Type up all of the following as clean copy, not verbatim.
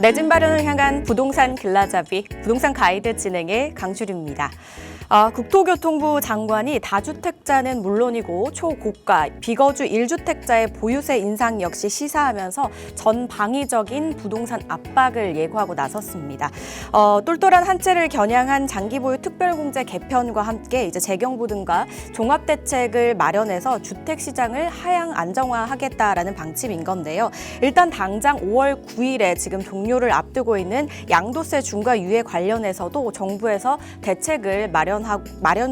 내 집 마련을 향한 부동산 길라잡이, 부동산 가이드 진행의 강주리입니다. 국토교통부 장관이 다주택자는 물론이고 초고가, 비거주 1주택자의 보유세 인상 역시 시사하면서 전방위적인 부동산 압박을 예고하고 나섰습니다. 똘똘한 한 채를 겨냥한 장기보유 특별공제 개편과 함께 이제 재경부 등과 종합대책을 마련해서 주택시장을 하향 안정화하겠다라는 방침인 건데요. 일단 당장 5월 9일에 지금 종료를 앞두고 있는 양도세 중과 유예 관련해서도 정부에서 대책을 마련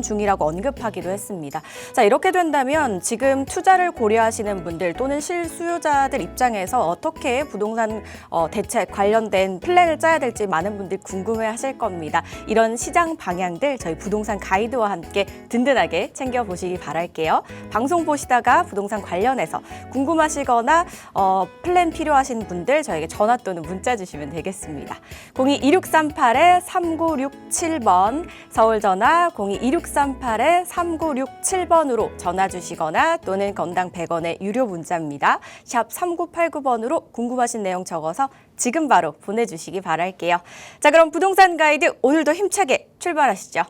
중이라고 언급하기도 했습니다. 자, 이렇게 된다면 지금 투자를 고려하시는 분들 또는 실수요자들 입장에서 어떻게 부동산 대책 관련된 플랜을 짜야 될지 많은 분들이 궁금해하실 겁니다. 이런 시장 방향들 저희 부동산 가이드와 함께 든든하게 챙겨보시기 바랄게요. 방송 보시다가 부동산 관련해서 궁금하시거나 플랜 필요하신 분들 저에게 전화 또는 문자 주시면 되겠습니다. 02-2638-3967번 서울 전화 02-2638-3967번으로 전화 주시거나 또는 건당 100원의 유료 문자입니다. 샵 3989번으로 궁금하신 내용 적어서 지금 바로 보내주시기 바랄게요. 자, 그럼 부동산 가이드 오늘도 힘차게 출발하시죠.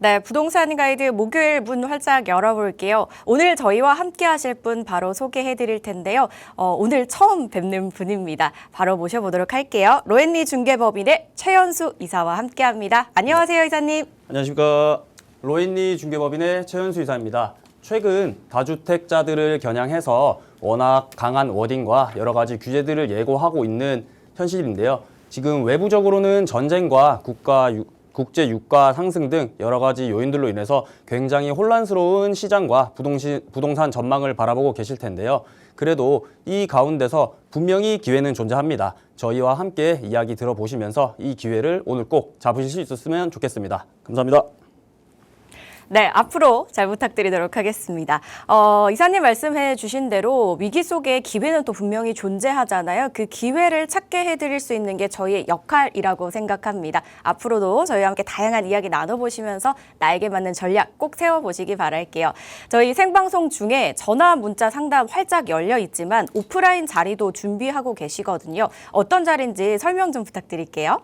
네, 부동산 가이드 목요일 문 활짝 열어볼게요. 오늘 저희와 함께 하실 분 바로 소개해드릴 텐데요. 오늘 처음 뵙는 분입니다. 바로 모셔보도록 할게요. 로엔리 중개법인의 최현수 이사와 함께합니다. 안녕하세요, 이사님. 안녕하십니까. 로엔리 중개법인의 최현수 이사입니다. 최근 다주택자들을 겨냥해서 워낙 강한 워딩과 여러 가지 규제들을 예고하고 있는 현실인데요. 지금 외부적으로는 전쟁과 국제 유가 상승 등 여러 가지 요인들로 인해서 굉장히 혼란스러운 시장과 부동산 전망을 바라보고 계실 텐데요. 그래도 이 가운데서 분명히 기회는 존재합니다. 저희와 함께 이야기 들어보시면서 이 기회를 오늘 꼭 잡으실 수 있었으면 좋겠습니다. 감사합니다. 네, 앞으로 잘 부탁드리도록 하겠습니다. 이사님 말씀해 주신 대로 위기 속에 기회는 또 분명히 존재하잖아요. 그 기회를 찾게 해드릴 수 있는 게 저희의 역할이라고 생각합니다. 앞으로도 저희와 함께 다양한 이야기 나눠보시면서 나에게 맞는 전략 꼭 세워보시기 바랄게요. 저희 생방송 중에 전화, 문자 상담 활짝 열려 있지만 오프라인 자리도 준비하고 계시거든요. 어떤 자리인지 설명 좀 부탁드릴게요.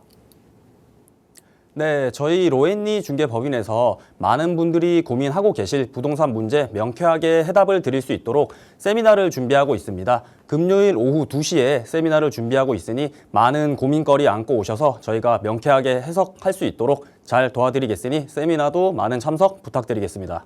네, 저희 로엔리 중개법인에서 많은 분들이 고민하고 계실 부동산 문제 명쾌하게 해답을 드릴 수 있도록 세미나를 준비하고 있습니다. 금요일 오후 2시에 세미나를 준비하고 있으니 많은 고민거리 안고 오셔서 저희가 명쾌하게 해석할 수 있도록 잘 도와드리겠으니 세미나도 많은 참석 부탁드리겠습니다.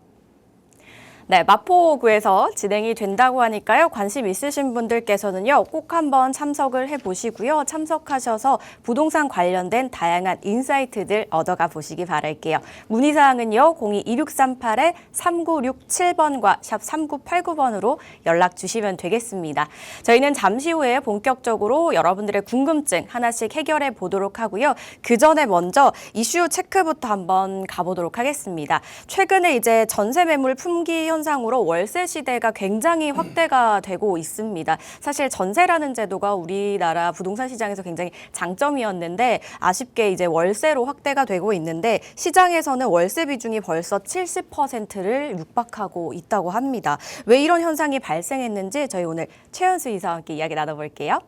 네, 마포구에서 진행이 된다고 하니까요. 관심 있으신 분들께서는요. 꼭 한번 참석을 해보시고요. 참석하셔서 부동산 관련된 다양한 인사이트들 얻어가 보시기 바랄게요. 문의사항은요. 02-2638-3967번과 샵 3989번으로 연락 주시면 되겠습니다. 저희는 잠시 후에 본격적으로 여러분들의 궁금증 하나씩 해결해 보도록 하고요. 그 전에 먼저 이슈 체크부터 한번 가보도록 하겠습니다. 최근에 이제 전세 매물 품귀 현상으로 월세 시대가 굉장히 확대가 되고 있습니다. 사실 전세라는 제도가 우리나라 부동산 시장에서 굉장히 장점이었는데 아쉽게 이제 월세로 확대가 되고 있는데 시장에서는 월세 비중이 벌써 70%를 육박하고 있다고 합니다. 왜 이런 현상이 발생했는지 저희 오늘 최현수 이사와 함께 이야기 나눠볼게요.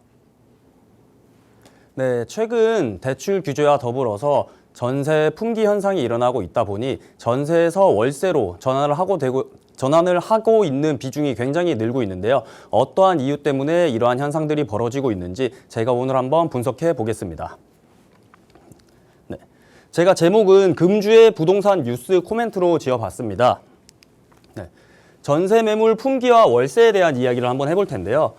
네, 최근 대출 규제와 더불어서 전세 품귀 현상이 일어나고 있다 보니 전세에서 월세로 전환을 하고 있는 비중이 굉장히 늘고 있는데요. 어떠한 이유 때문에 이러한 현상들이 벌어지고 있는지 제가 오늘 한번 분석해 보겠습니다. 네, 제가 제목은 금주의 부동산 뉴스 코멘트로 지어봤습니다. 네, 전세 매물 품귀와 월세에 대한 이야기를 한번 해볼 텐데요.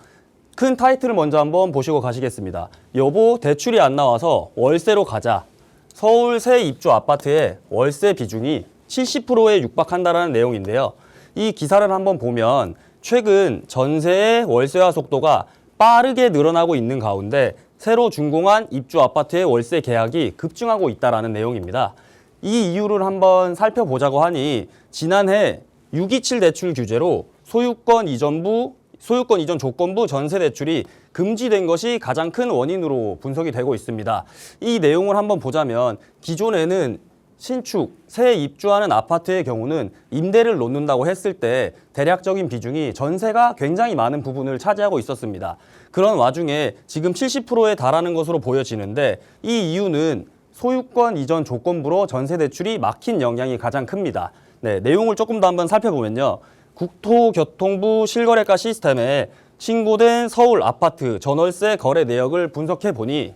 큰 타이틀을 먼저 한번 보시고 가시겠습니다. 여보, 대출이 안 나와서 월세로 가자. 서울 새 입주 아파트의 월세 비중이 70%에 육박한다는 내용인데요. 이 기사를 한번 보면 최근 전세의 월세화 속도가 빠르게 늘어나고 있는 가운데 새로 준공한 입주 아파트의 월세 계약이 급증하고 있다는 내용입니다. 이 이유를 한번 살펴보자고 하니 지난해 627 대출 규제로 소유권 이전부 소유권 이전 조건부 전세 대출이 금지된 것이 가장 큰 원인으로 분석이 되고 있습니다. 이 내용을 한번 보자면 기존에는 신축, 새 입주하는 아파트의 경우는 임대를 놓는다고 했을 때 대략적인 비중이 전세가 굉장히 많은 부분을 차지하고 있었습니다. 그런 와중에 지금 70%에 달하는 것으로 보여지는데 이 이유는 소유권 이전 조건부로 전세 대출이 막힌 영향이 가장 큽니다. 네, 내용을 조금 더 한번 살펴보면요. 국토교통부 실거래가 시스템에 신고된 서울 아파트 전월세 거래 내역을 분석해 보니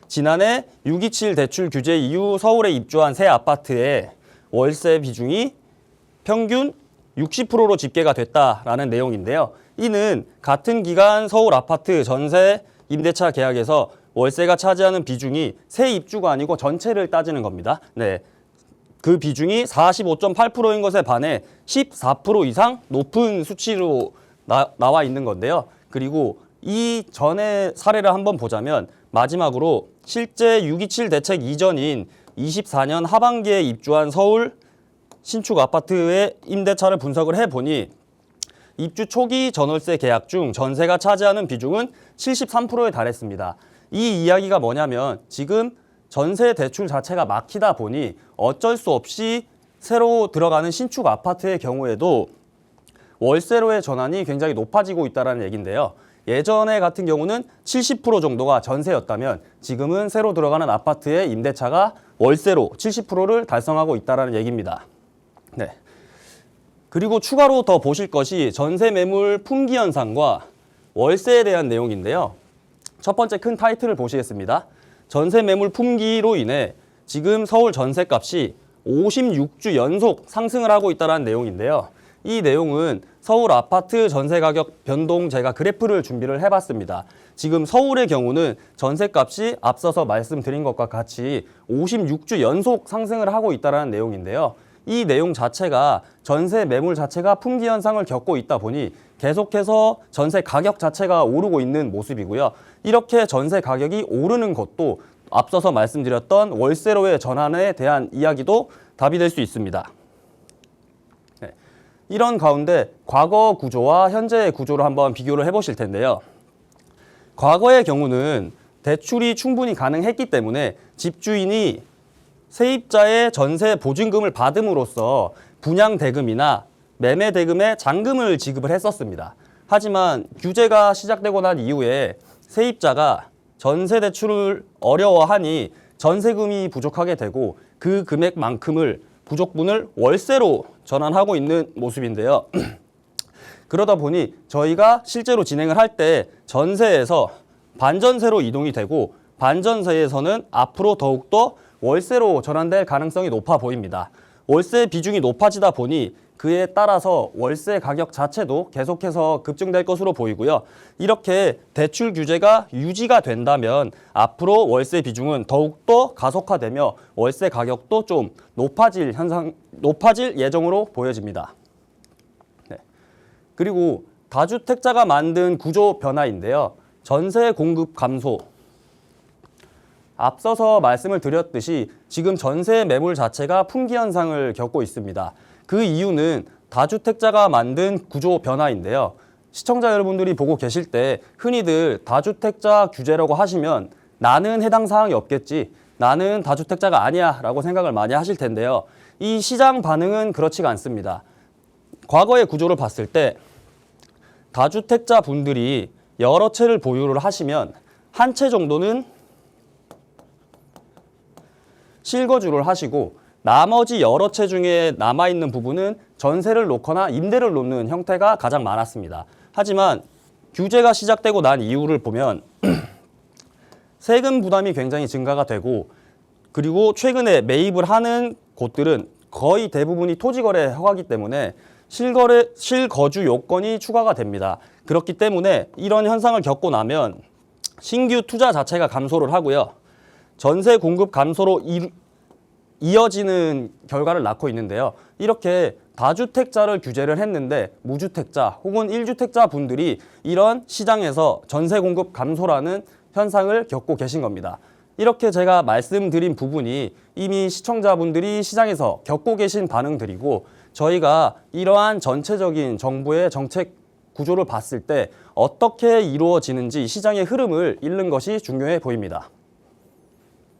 지난해 627 대출 규제 이후 서울에 입주한 새 아파트의 월세 비중이 평균 60%로 집계가 됐다라는 내용인데요. 이는 같은 기간 서울 아파트 전세 임대차 계약에서 월세가 차지하는 비중이 새 입주가 아니고 전체를 따지는 겁니다. 네. 그 비중이 45.8%인 것에 반해 14% 이상 높은 수치로 나와 있는 건데요. 그리고 이 전의 사례를 한번 보자면 마지막으로 실제 627 대책 이전인 24년 하반기에 입주한 서울 신축 아파트의 임대차를 분석을 해보니 입주 초기 전월세 계약 중 전세가 차지하는 비중은 73%에 달했습니다. 이 이야기가 뭐냐면 지금 전세 대출 자체가 막히다 보니 어쩔 수 없이 새로 들어가는 신축 아파트의 경우에도 월세로의 전환이 굉장히 높아지고 있다는 얘기인데요. 예전에 같은 경우는 70% 정도가 전세였다면 지금은 새로 들어가는 아파트의 임대차가 월세로 70%를 달성하고 있다는 얘기입니다. 네. 그리고 추가로 더 보실 것이 전세 매물 품귀 현상과 월세에 대한 내용인데요. 첫 번째 큰 타이틀을 보시겠습니다. 전세 매물 품귀로 인해 지금 서울 전세값이 56주 연속 상승을 하고 있다는 내용인데요. 이 내용은 서울 아파트 전세 가격 변동 제가 그래프를 준비를 해봤습니다. 지금 서울의 경우는 전세값이 앞서서 말씀드린 것과 같이 56주 연속 상승을 하고 있다는 내용인데요. 이 내용 자체가 전세 매물 자체가 품귀 현상을 겪고 있다 보니 계속해서 전세 가격 자체가 오르고 있는 모습이고요. 이렇게 전세 가격이 오르는 것도 앞서서 말씀드렸던 월세로의 전환에 대한 이야기도 답이 될 수 있습니다. 네. 이런 가운데 과거 구조와 현재의 구조를 한번 비교를 해보실 텐데요. 과거의 경우는 대출이 충분히 가능했기 때문에 집주인이 세입자의 전세 보증금을 받음으로써 분양대금이나 매매대금에 잔금을 지급을 했었습니다. 하지만 규제가 시작되고 난 이후에 세입자가 전세 대출을 어려워하니 전세금이 부족하게 되고 그 금액만큼을 부족분을 월세로 전환하고 있는 모습인데요. 그러다 보니 저희가 실제로 진행을 할 때 전세에서 반전세로 이동이 되고 반전세에서는 앞으로 더욱더 월세로 전환될 가능성이 높아 보입니다. 월세 비중이 높아지다 보니 그에 따라서 월세 가격 자체도 계속해서 급증될 것으로 보이고요. 이렇게 대출 규제가 유지가 된다면 앞으로 월세 비중은 더욱더 가속화되며 월세 가격도 좀 높아질 예정으로 보여집니다. 네. 그리고 다주택자가 만든 구조 변화인데요. 전세 공급 감소. 앞서서 말씀을 드렸듯이 지금 전세 매물 자체가 품귀 현상을 겪고 있습니다. 그 이유는 다주택자가 만든 구조 변화인데요. 시청자 여러분들이 보고 계실 때 흔히들 다주택자 규제라고 하시면 나는 해당 사항이 없겠지, 나는 다주택자가 아니야 라고 생각을 많이 하실 텐데요. 이 시장 반응은 그렇지가 않습니다. 과거의 구조를 봤을 때 다주택자 분들이 여러 채를 보유를 하시면 한 채 정도는 실거주를 하시고 나머지 여러 채 중에 남아있는 부분은 전세를 놓거나 임대를 놓는 형태가 가장 많았습니다. 하지만 규제가 시작되고 난 이유를 보면 세금 부담이 굉장히 증가가 되고 그리고 최근에 매입을 하는 곳들은 거의 대부분이 토지거래 허가이기 때문에 실거주 요건이 추가가 됩니다. 그렇기 때문에 이런 현상을 겪고 나면 신규 투자 자체가 감소를 하고요. 전세 공급 감소로 이어지는 결과를 낳고 있는데요. 이렇게 다주택자를 규제를 했는데 무주택자 혹은 1주택자 분들이 이런 시장에서 전세 공급 감소라는 현상을 겪고 계신 겁니다. 이렇게 제가 말씀드린 부분이 이미 시청자분들이 시장에서 겪고 계신 반응들이고 저희가 이러한 전체적인 정부의 정책 구조를 봤을 때 어떻게 이루어지는지 시장의 흐름을 읽는 것이 중요해 보입니다.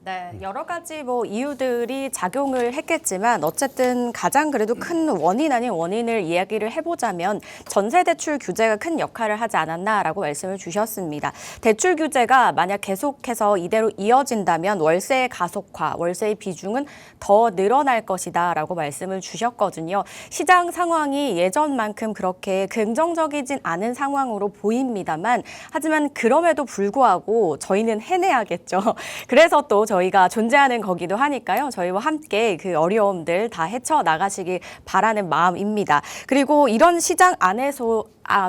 네, 여러 가지 이유들이 작용을 했겠지만 어쨌든 가장 그래도 큰 원인 아닌 원인을 이야기를 해보자면 전세 대출 규제가 큰 역할을 하지 않았나라고 말씀을 주셨습니다. 대출 규제가 만약 계속해서 이대로 이어진다면 월세의 가속화, 월세의 비중은 더 늘어날 것이다라고 말씀을 주셨거든요. 시장 상황이 예전만큼 그렇게 긍정적이진 않은 상황으로 보입니다만 하지만 그럼에도 불구하고 저희는 해내야겠죠. 그래서 또 저희가 존재하는 거기도 하니까요. 저희와 함께 그 어려움들 다 헤쳐나가시길 바라는 마음입니다. 그리고 이런 시장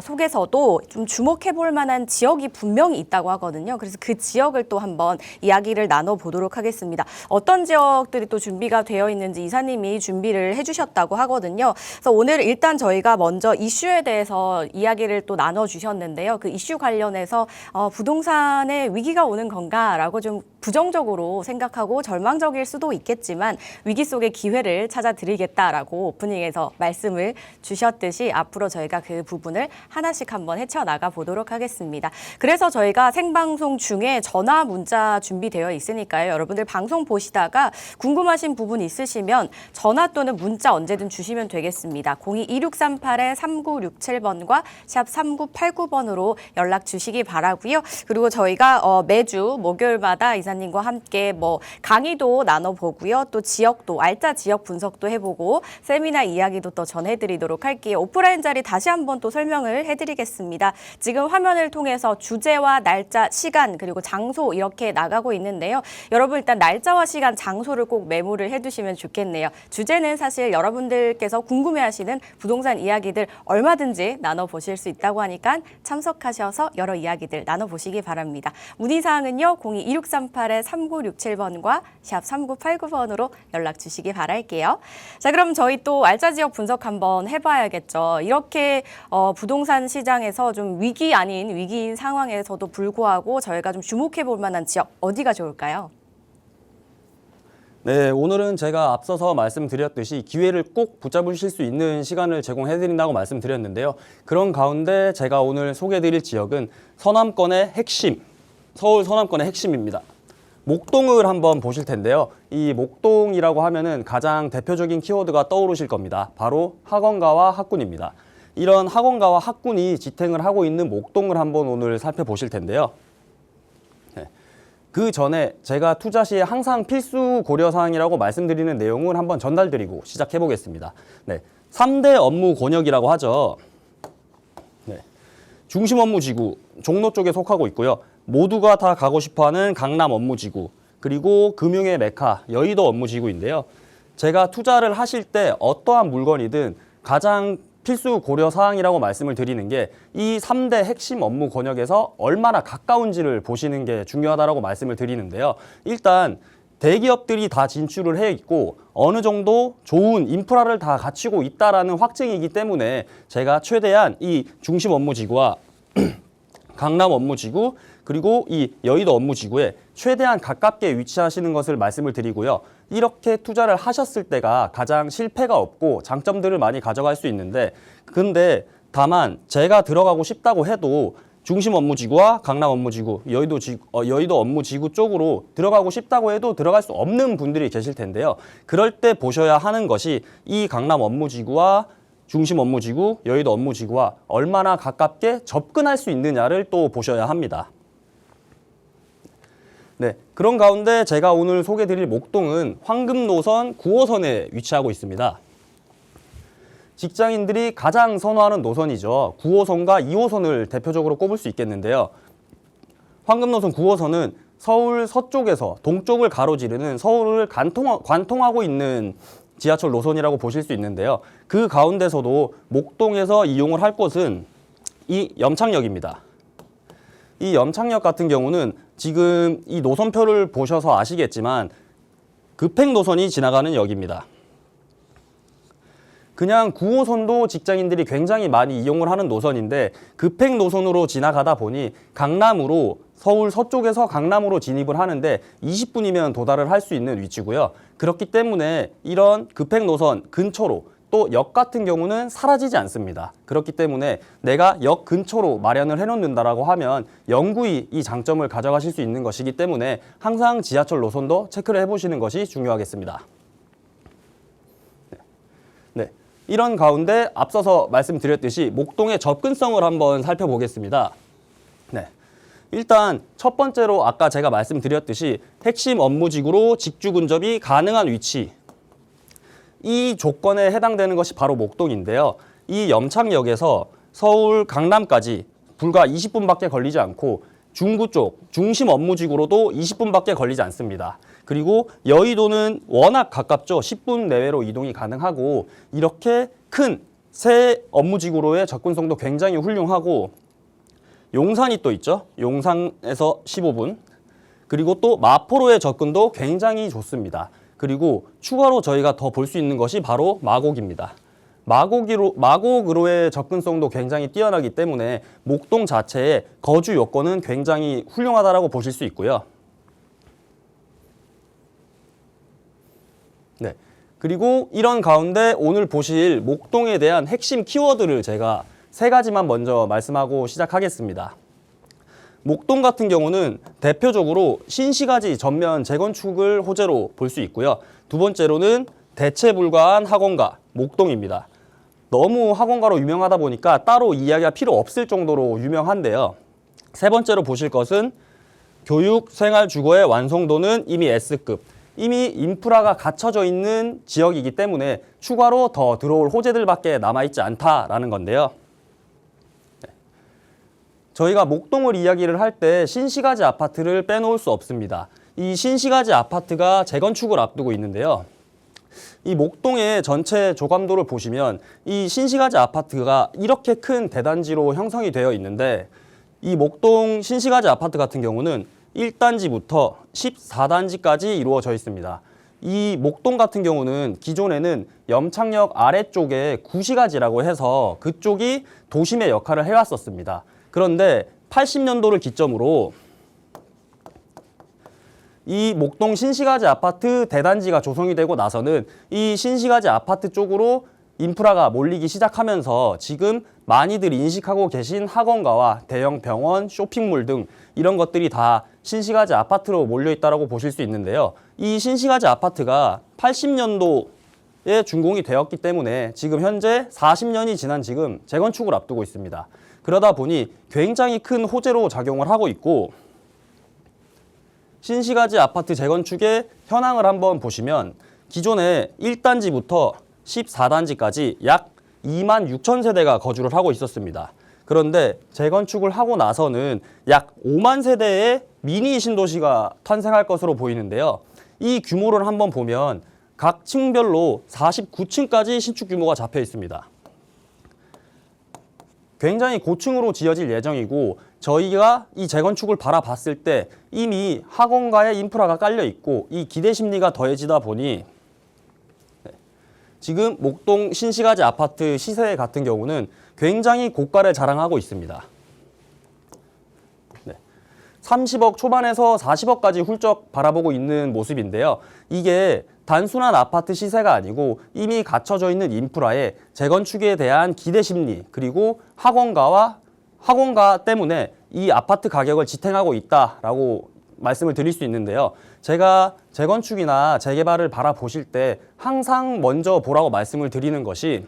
속에서도 좀 주목해 볼 만한 지역이 분명히 있다고 하거든요. 그래서 그 지역을 또 한번 이야기를 나눠보도록 하겠습니다. 어떤 지역들이 또 준비가 되어 있는지 이사님이 준비를 해주셨다고 하거든요. 그래서 오늘 일단 저희가 먼저 이슈에 대해서 이야기를 또 나눠주셨는데요. 그 이슈 관련해서 부동산에 위기가 오는 건가라고 좀 부정적으로 생각하고 절망적일 수도 있겠지만 위기 속의 기회를 찾아드리겠다라고 오프닝에서 말씀을 주셨듯이 앞으로 저희가 그 부분을 하나씩 한번 헤쳐나가 보도록 하겠습니다. 그래서 저희가 생방송 중에 전화 문자 준비되어 있으니까요. 여러분들 방송 보시다가 궁금하신 부분 있으시면 전화 또는 문자 언제든 주시면 되겠습니다. 02-2638-3967번과 샵 3989번으로 연락 주시기 바라고요. 그리고 저희가 매주 목요일마다 이사님과 함께 강의도 나눠보고요. 또 지역도 알짜 지역 분석도 해보고 세미나 이야기도 또 전해드리도록 할게요. 오프라인 자리 다시 한번 또 설명을 해드리겠습니다. 지금 화면을 통해서 주제와 날짜, 시간 그리고 장소 이렇게 나가고 있는데요. 여러분 일단 날짜와 시간, 장소를 꼭 메모를 해두시면 좋겠네요. 주제는 사실 여러분들께서 궁금해하시는 부동산 이야기들 얼마든지 나눠보실 수 있다고 하니까 참석하셔서 여러 이야기들 나눠보시기 바랍니다. 문의사항은요. 02-2638-3967번과 샵 3989번으로 연락 주시기 바랄게요. 자, 그럼 저희 또 알짜 지역 분석 한번 해봐야겠죠. 이렇게 부동산 시장에서 좀 위기 아닌 위기인 상황에서도 불구하고 저희가 좀 주목해 볼 만한 지역 어디가 좋을까요? 네, 오늘은 제가 앞서서 말씀드렸듯이 기회를 꼭 붙잡으실 수 있는 시간을 제공해드린다고 말씀드렸는데요. 그런 가운데 제가 오늘 소개해드릴 지역은 서남권의 핵심, 서울 서남권의 핵심입니다. 목동을 한번 보실 텐데요. 이 목동이라고 하면은 가장 대표적인 키워드가 떠오르실 겁니다. 바로 학원가와 학군입니다. 이런 학원가와 학군이 지탱을 하고 있는 목동을 한번 오늘 살펴보실 텐데요. 그 전에 제가 투자 시에 항상 필수 고려사항이라고 말씀드리는 내용을 한번 전달드리고 시작해 보겠습니다. 네, 3대 업무 권역이라고 하죠. 네, 중심 업무지구, 종로 쪽에 속하고 있고요. 모두가 다 가고 싶어하는 강남 업무지구, 그리고 금융의 메카, 여의도 업무지구인데요. 제가 투자를 하실 때 어떠한 물건이든 가장 필수 고려 사항이라고 말씀을 드리는 게 이 3대 핵심 업무 권역에서 얼마나 가까운지를 보시는 게 중요하다고 말씀을 드리는데요. 일단 대기업들이 다 진출을 해 있고 어느 정도 좋은 인프라를 다 갖추고 있다라는 확증이기 때문에 제가 최대한 이 중심 업무지구와 강남 업무지구 그리고 이 여의도 업무지구에 최대한 가깝게 위치하시는 것을 말씀을 드리고요. 이렇게 투자를 하셨을 때가 가장 실패가 없고 장점들을 많이 가져갈 수 있는데 근데 다만 제가 들어가고 싶다고 해도 중심 업무지구와 강남 업무지구, 여의도 업무지구 쪽으로 들어가고 싶다고 해도 들어갈 수 없는 분들이 계실 텐데요. 그럴 때 보셔야 하는 것이 이 강남 업무지구와 중심 업무지구, 여의도 업무지구와 얼마나 가깝게 접근할 수 있느냐를 또 보셔야 합니다. 네, 그런 가운데 제가 오늘 소개드릴 목동은 황금노선 9호선에 위치하고 있습니다. 직장인들이 가장 선호하는 노선이죠. 9호선과 2호선을 대표적으로 꼽을 수 있겠는데요. 황금노선 9호선은 서울 서쪽에서 동쪽을 가로지르는 서울을 관통하고 있는 지하철 노선이라고 보실 수 있는데요. 그 가운데서도 목동에서 이용을 할 곳은 이 염창역입니다. 이 염창역 같은 경우는 지금 이 노선표를 보셔서 아시겠지만 급행 노선이 지나가는 역입니다. 그냥 9호선도 직장인들이 굉장히 많이 이용을 하는 노선인데 급행 노선으로 지나가다 보니 강남으로 서울 서쪽에서 강남으로 진입을 하는데 20분이면 도달을 할 수 있는 위치고요. 그렇기 때문에 이런 급행 노선 근처로 또 역 같은 경우는 사라지지 않습니다. 그렇기 때문에 내가 역 근처로 마련을 해놓는다라고 하면 영구히 이 장점을 가져가실 수 있는 것이기 때문에 항상 지하철 노선도 체크를 해보시는 것이 중요하겠습니다. 네, 이런 가운데 앞서서 말씀드렸듯이 목동의 접근성을 한번 살펴보겠습니다. 네. 일단 첫 번째로 아까 제가 말씀드렸듯이 핵심 업무지구로 직주 근접이 가능한 위치, 이 조건에 해당되는 것이 바로 목동인데요. 이 염창역에서 서울 강남까지 불과 20분밖에 걸리지 않고 중구 쪽 중심 업무지구로도 20분밖에 걸리지 않습니다. 그리고 여의도는 워낙 가깝죠. 10분 내외로 이동이 가능하고 이렇게 큰 새 업무지구로의 접근성도 굉장히 훌륭하고 용산이 또 있죠. 용산에서 15분. 그리고 또 마포로의 접근도 굉장히 좋습니다. 그리고 추가로 저희가 더 볼 수 있는 것이 바로 마곡입니다. 마곡으로의 접근성도 굉장히 뛰어나기 때문에 목동 자체의 거주 여건은 굉장히 훌륭하다고 보실 수 있고요. 네. 그리고 이런 가운데 오늘 보실 목동에 대한 핵심 키워드를 제가 3가지만 먼저 말씀하고 시작하겠습니다. 목동 같은 경우는 대표적으로 신시가지 전면 재건축을 호재로 볼 수 있고요. 두 번째로는 대체 불가한 학원가, 목동입니다. 너무 학원가로 유명하다 보니까 따로 이야기가 필요 없을 정도로 유명한데요. 세 번째로 보실 것은 교육, 생활, 주거의 완성도는 이미 S급, 이미 인프라가 갖춰져 있는 지역이기 때문에 추가로 더 들어올 호재들밖에 남아있지 않다라는 건데요. 저희가 목동을 이야기를 할 때 신시가지 아파트를 빼놓을 수 없습니다. 이 신시가지 아파트가 재건축을 앞두고 있는데요. 이 목동의 전체 조감도를 보시면 이 신시가지 아파트가 이렇게 큰 대단지로 형성이 되어 있는데 이 목동 신시가지 아파트 같은 경우는 1단지부터 14단지까지 이루어져 있습니다. 이 목동 같은 경우는 기존에는 염창역 아래쪽에 구시가지라고 해서 그쪽이 도심의 역할을 해왔었습니다. 그런데 80년도를 기점으로 이 목동 신시가지 아파트 대단지가 조성이 되고 나서는 이 신시가지 아파트 쪽으로 인프라가 몰리기 시작하면서 지금 많이들 인식하고 계신 학원가와 대형 병원, 쇼핑몰 등 이런 것들이 다 신시가지 아파트로 몰려있다고 보실 수 있는데요. 이 신시가지 아파트가 80년도에 준공이 되었기 때문에 지금 현재 40년이 지난 지금 재건축을 앞두고 있습니다. 그러다 보니 굉장히 큰 호재로 작용을 하고 있고 신시가지 아파트 재건축의 현황을 한번 보시면 기존에 1단지부터 14단지까지 약 2만 6천 세대가 거주를 하고 있었습니다. 그런데 재건축을 하고 나서는 약 5만 세대의 미니 신도시가 탄생할 것으로 보이는데요. 이 규모를 한번 보면 각 층별로 49층까지 신축 규모가 잡혀 있습니다. 굉장히 고층으로 지어질 예정이고 저희가 이 재건축을 바라봤을 때 이미 학원가의 인프라가 깔려 있고 이 기대 심리가 더해지다 보니 지금 목동 신시가지 아파트 시세 같은 경우는 굉장히 고가를 자랑하고 있습니다. 30억 초반에서 40억까지 훌쩍 바라보고 있는 모습인데요. 이게 단순한 아파트 시세가 아니고 이미 갖춰져 있는 인프라에 재건축에 대한 기대 심리 그리고 학원가 때문에 이 아파트 가격을 지탱하고 있다라고 말씀을 드릴 수 있는데요. 제가 재건축이나 재개발을 바라보실 때 항상 먼저 보라고 말씀을 드리는 것이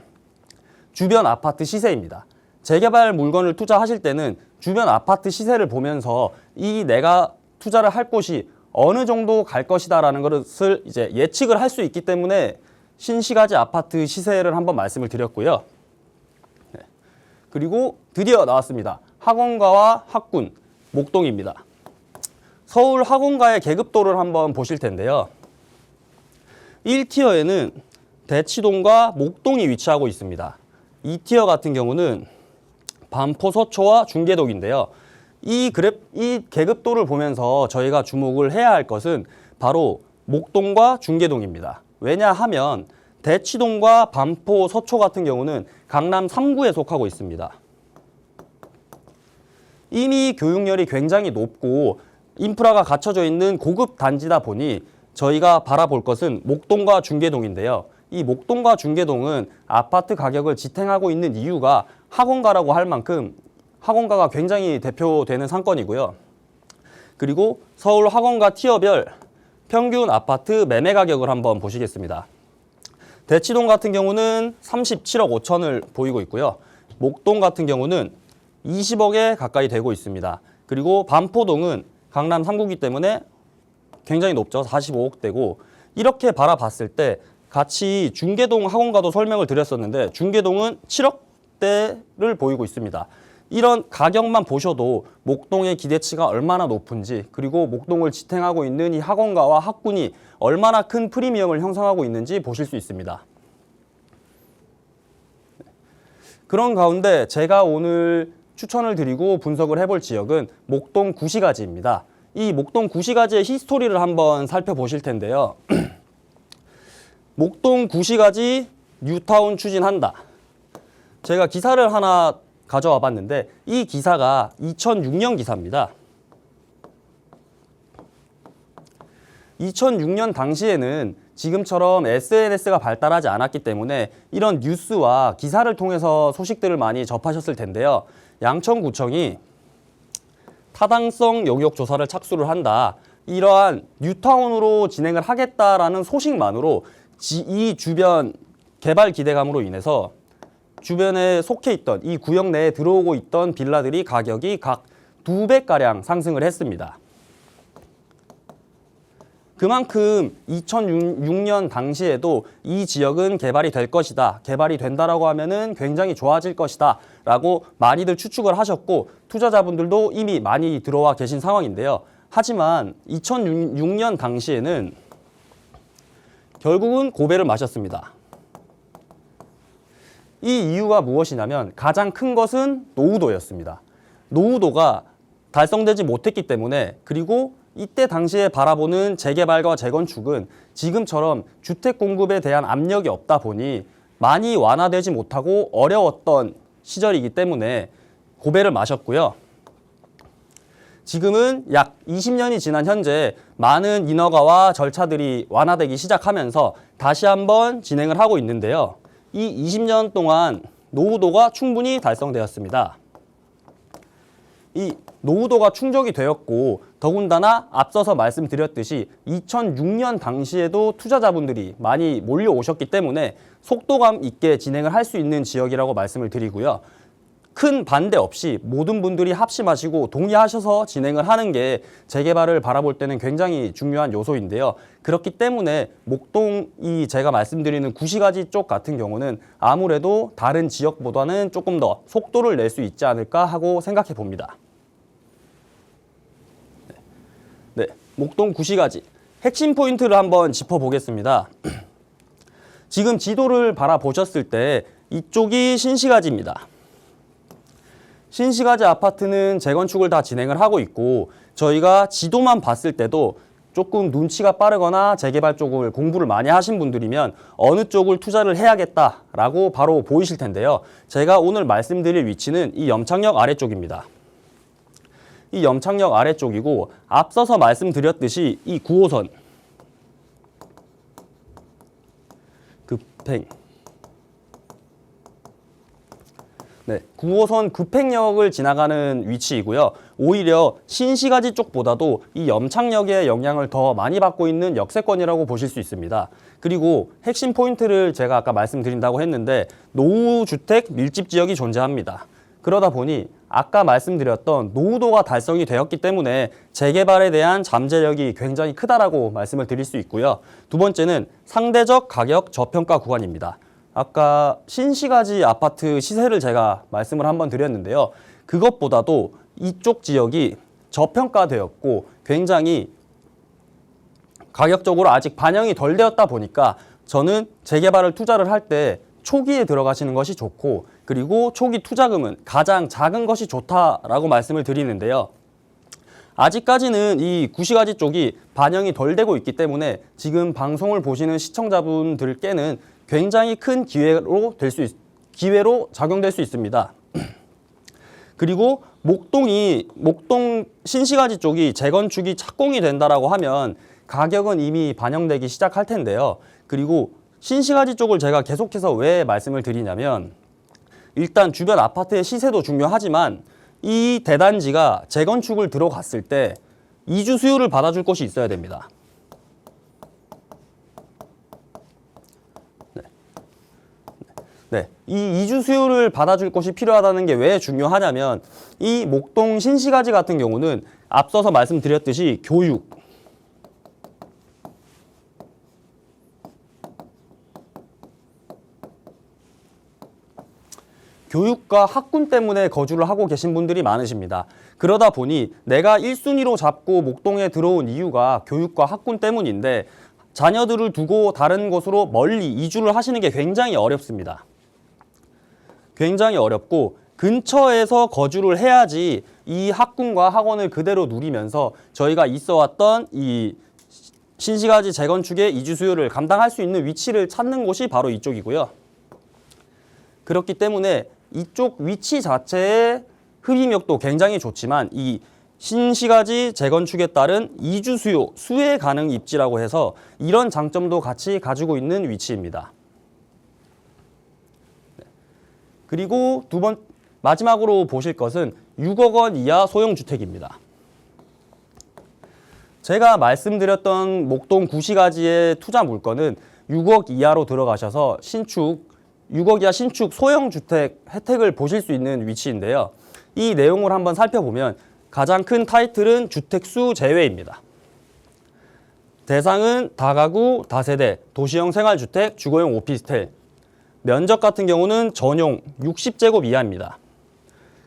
주변 아파트 시세입니다. 재개발 물건을 투자하실 때는 주변 아파트 시세를 보면서 이 내가 투자를 할 곳이 어느 정도 갈 것이다라는 것을 이제 예측을 할 수 있기 때문에 신시가지 아파트 시세를 한번 말씀을 드렸고요. 그리고 드디어 나왔습니다. 학원가와 학군, 목동입니다. 서울 학원가의 계급도를 한번 보실 텐데요. 1티어에는 대치동과 목동이 위치하고 있습니다. 2티어 같은 경우는 반포 서초와 중계동인데요. 이 계급도를 보면서 저희가 주목을 해야 할 것은 바로 목동과 중계동입니다. 왜냐하면 대치동과 반포 서초 같은 경우는 강남 3구에 속하고 있습니다. 이미 교육열이 굉장히 높고 인프라가 갖춰져 있는 고급 단지다 보니 저희가 바라볼 것은 목동과 중계동인데요. 이 목동과 중계동은 아파트 가격을 지탱하고 있는 이유가 학원가라고 할 만큼 학원가가 굉장히 대표되는 상권이고요. 그리고 서울 학원가 티어별 평균 아파트 매매 가격을 한번 보시겠습니다. 대치동 같은 경우는 37억 5천을 보이고 있고요. 목동 같은 경우는 20억에 가까이 되고 있습니다. 그리고 반포동은 강남 3구이기 때문에 굉장히 높죠. 45억대고 이렇게 바라봤을 때 같이 중계동 학원가도 설명을 드렸었는데 중계동은 7억대를 보이고 있습니다. 이런 가격만 보셔도 목동의 기대치가 얼마나 높은지 그리고 목동을 지탱하고 있는 이 학원가와 학군이 얼마나 큰 프리미엄을 형성하고 있는지 보실 수 있습니다. 그런 가운데 제가 오늘 추천을 드리고 분석을 해볼 지역은 목동 구시가지입니다. 이 목동 구시가지의 히스토리를 한번 살펴보실 텐데요. 목동 구시가지 뉴타운 추진한다. 제가 기사를 하나 가져와 봤는데 이 기사가 2006년 기사입니다. 2006년 당시에는 지금처럼 SNS가 발달하지 않았기 때문에 이런 뉴스와 기사를 통해서 소식들을 많이 접하셨을 텐데요. 양천구청이 타당성 영역 조사를 착수를 한다. 이러한 뉴타운으로 진행을 하겠다라는 소식만으로 이 주변 개발 기대감으로 인해서 주변에 속해 있던 이 구역 내에 들어오고 있던 빌라들이 가격이 각 2배가량 상승을 했습니다. 그만큼 2006년 당시에도 이 지역은 개발이 될 것이다. 개발이 된다라고 하면은 굉장히 좋아질 것이다. 라고 많이들 추측을 하셨고 투자자분들도 이미 많이 들어와 계신 상황인데요. 하지만 2006년 당시에는 결국은 고배를 마셨습니다. 이 이유가 무엇이냐면 가장 큰 것은 노후도였습니다. 노후도가 달성되지 못했기 때문에 그리고 이때 당시에 바라보는 재개발과 재건축은 지금처럼 주택 공급에 대한 압력이 없다 보니 많이 완화되지 못하고 어려웠던 시절이기 때문에 고배를 마셨고요. 지금은 약 20년이 지난 현재 많은 인허가와 절차들이 완화되기 시작하면서 다시 한번 진행을 하고 있는데요. 이 20년 동안 노후도가 충분히 달성되었습니다. 이 노후도가 충족이 되었고 더군다나 앞서서 말씀드렸듯이 2006년 당시에도 투자자분들이 많이 몰려오셨기 때문에 속도감 있게 진행을 할 수 있는 지역이라고 말씀을 드리고요. 큰 반대 없이 모든 분들이 합심하시고 동의하셔서 진행을 하는 게 재개발을 바라볼 때는 굉장히 중요한 요소인데요. 그렇기 때문에 목동이 제가 말씀드리는 구시가지 쪽 같은 경우는 아무래도 다른 지역보다는 조금 더 속도를 낼 수 있지 않을까 하고 생각해 봅니다. 네, 목동 구시가지 핵심 포인트를 한번 짚어보겠습니다. 지금 지도를 바라보셨을 때 이쪽이 신시가지입니다. 신시가지 아파트는 재건축을 다 진행을 하고 있고 저희가 지도만 봤을 때도 조금 눈치가 빠르거나 재개발 쪽을 공부를 많이 하신 분들이면 어느 쪽을 투자를 해야겠다라고 바로 보이실 텐데요. 제가 오늘 말씀드릴 위치는 이 염창역 아래쪽입니다. 이 염창역 아래쪽이고 앞서서 말씀드렸듯이 이 9호선 급행 9호선 급행역을 지나가는 위치이고요. 오히려 신시가지 쪽보다도 이 염창역의 영향을 더 많이 받고 있는 역세권이라고 보실 수 있습니다. 그리고 핵심 포인트를 제가 아까 말씀드린다고 했는데 노후주택 밀집 지역이 존재합니다. 그러다 보니 아까 말씀드렸던 노후도가 달성이 되었기 때문에 재개발에 대한 잠재력이 굉장히 크다라고 말씀을 드릴 수 있고요. 두 번째는 상대적 가격 저평가 구간입니다. 아까 신시가지 아파트 시세를 제가 말씀을 한번 드렸는데요. 그것보다도 이쪽 지역이 저평가되었고 굉장히 가격적으로 아직 반영이 덜 되었다 보니까 저는 재개발을 투자를 할 때 초기에 들어가시는 것이 좋고 그리고 초기 투자금은 가장 작은 것이 좋다라고 말씀을 드리는데요. 아직까지는 이 구시가지 쪽이 반영이 덜 되고 있기 때문에 지금 방송을 보시는 시청자분들께는 굉장히 큰 기회로 작용될 수 있습니다. 그리고 목동 신시가지 쪽이 재건축이 착공이 된다라고 하면 가격은 이미 반영되기 시작할 텐데요. 그리고 신시가지 쪽을 제가 계속해서 왜 말씀을 드리냐면 일단 주변 아파트의 시세도 중요하지만 이 대단지가 재건축을 들어갔을 때 이주 수요를 받아줄 곳이 있어야 됩니다. 네, 이 이주 수요를 받아줄 곳이 필요하다는 게 왜 중요하냐면 이 목동 신시가지 같은 경우는 앞서서 말씀드렸듯이 교육과 학군 때문에 거주를 하고 계신 분들이 많으십니다. 그러다 보니 내가 1순위로 잡고 목동에 들어온 이유가 교육과 학군 때문인데 자녀들을 두고 다른 곳으로 멀리 이주를 하시는 게 굉장히 어렵습니다. 굉장히 어렵고 근처에서 거주를 해야지 이 학군과 학원을 그대로 누리면서 저희가 있어왔던 이 신시가지 재건축의 이주 수요를 감당할 수 있는 위치를 찾는 곳이 바로 이쪽이고요. 그렇기 때문에 이쪽 위치 자체의 흡입력도 굉장히 좋지만 이 신시가지 재건축에 따른 이주 수요, 수혜 가능 입지라고 해서 이런 장점도 같이 가지고 있는 위치입니다. 그리고 마지막으로 보실 것은 6억 원 이하 소형주택입니다. 제가 말씀드렸던 목동 구시가지의 투자 물건은 6억 이하로 들어가셔서 6억 이하 신축 소형주택 혜택을 보실 수 있는 위치인데요. 이 내용을 한번 살펴보면 가장 큰 타이틀은 주택수 제외입니다. 대상은 다가구, 다세대, 도시형 생활주택, 주거용 오피스텔. 면적 같은 경우는 전용 60제곱 이하입니다.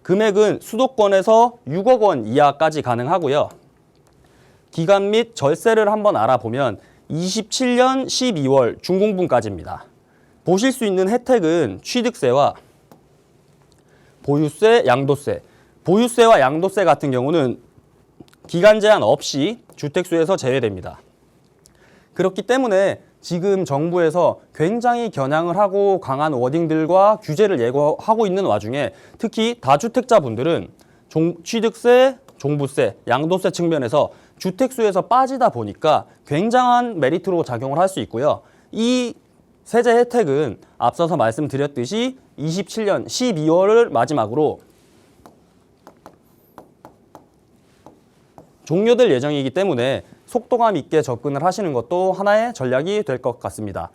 금액은 수도권에서 6억 원 이하까지 가능하고요. 기간 및 절세를 한번 알아보면 27년 12월 준공분까지입니다. 보실 수 있는 혜택은 취득세와 보유세, 양도세. 보유세와 양도세 같은 경우는 기간 제한 없이 주택수에서 제외됩니다. 그렇기 때문에 지금 정부에서 굉장히 겨냥을 하고 강한 워딩들과 규제를 예고하고 있는 와중에 특히 다주택자분들은 취득세, 종부세, 양도세 측면에서 주택수에서 빠지다 보니까 굉장한 메리트로 작용을 할 수 있고요. 이 세제 혜택은 앞서서 말씀드렸듯이 27년 12월을 마지막으로 종료될 예정이기 때문에 속도감 있게 접근을 하시는 것도 하나의 전략이 될 것 같습니다.